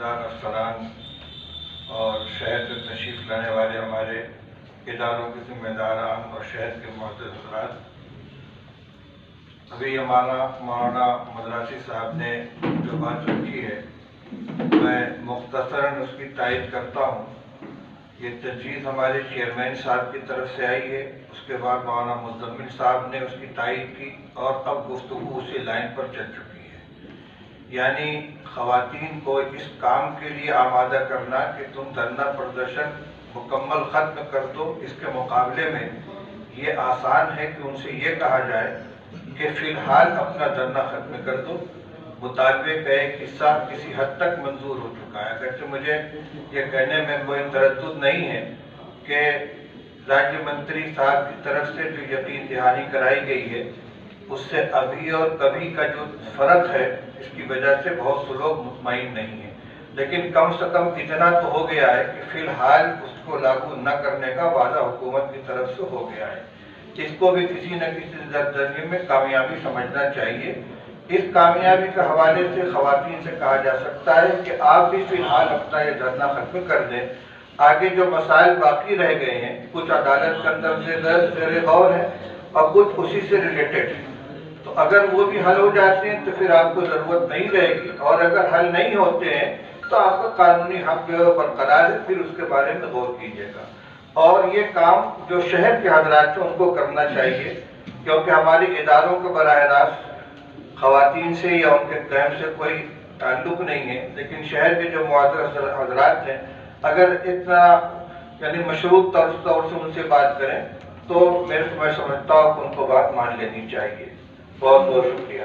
عزیزان السلام اور شہر سے تشریف لانے والے ہمارے اداروں کے ذمہ داران اور شہر کے معزز حضرات، ابھی مولانا مدراسی صاحب نے جو بات رکھی ہے میں مختصراً اس کی تائید کرتا ہوں۔ یہ تجویز ہمارے چیئرمین صاحب کی طرف سے آئی ہے، اس کے بعد مولانا مزمل صاحب نے اس کی تائید کی اور اب گفتگو اسی لائن پر چل چکی ہے، یعنی خواتین کو اس کام کے لیے آمادہ کرنا کہ تم دھرنا پردرشن مکمل ختم کر دو۔ اس کے مقابلے میں یہ آسان ہے کہ ان سے یہ کہا جائے کہ فی الحال اپنا دھرنا ختم کر دو۔ مطالبے کا ایک حصہ کسی حد تک منظور ہو چکا ہے، اگرچہ مجھے یہ کہنے میں کوئی تردد نہیں ہے کہ راجیہ منتری صاحب کی طرف سے جو یقین دہانی کرائی گئی ہے اس سے ابھی اور کبھی کا جو فرق ہے اس کی وجہ سے بہت سے لوگ مطمئن نہیں ہیں، لیکن کم سے کم اتنا تو ہو گیا ہے کہ فی الحال اس کو لاگو نہ کرنے کا وعدہ حکومت کی طرف سے ہو گیا ہے۔ اس کو بھی کسی نہ کسی درجے میں کامیابی سمجھنا چاہیے۔ اس کامیابی کے حوالے سے خواتین سے کہا جا سکتا ہے کہ آپ بھی فی الحال اپنا یہ دھرنا ختم کر دیں۔ آگے جو مسائل باقی رہ گئے ہیں کچھ عدالت کے اندر سے زیر غور ہیں اور کچھ اسی سے ریلیٹڈ ہیں، تو اگر وہ بھی حل ہو جاتے ہیں تو پھر آپ کو ضرورت نہیں رہے گی، اور اگر حل نہیں ہوتے ہیں تو آپ کا قانونی حق جو ہے برقرار ہے، پھر اس کے بارے میں غور کیجیے گا۔ اور یہ کام جو شہر کے حضرات ہیں ان کو کرنا چاہیے، کیونکہ ہمارے اداروں کے براہ راست خواتین سے یا ان کے قیام سے کوئی تعلق نہیں ہے، لیکن شہر کے جو معزز حضرات ہیں اگر اتنا یعنی مشروط طور سے ان سے بات کریں تو میں سمجھتا ہوں کہ ان کو بات مان لینی چاہیے۔ بہت بہت شکریہ۔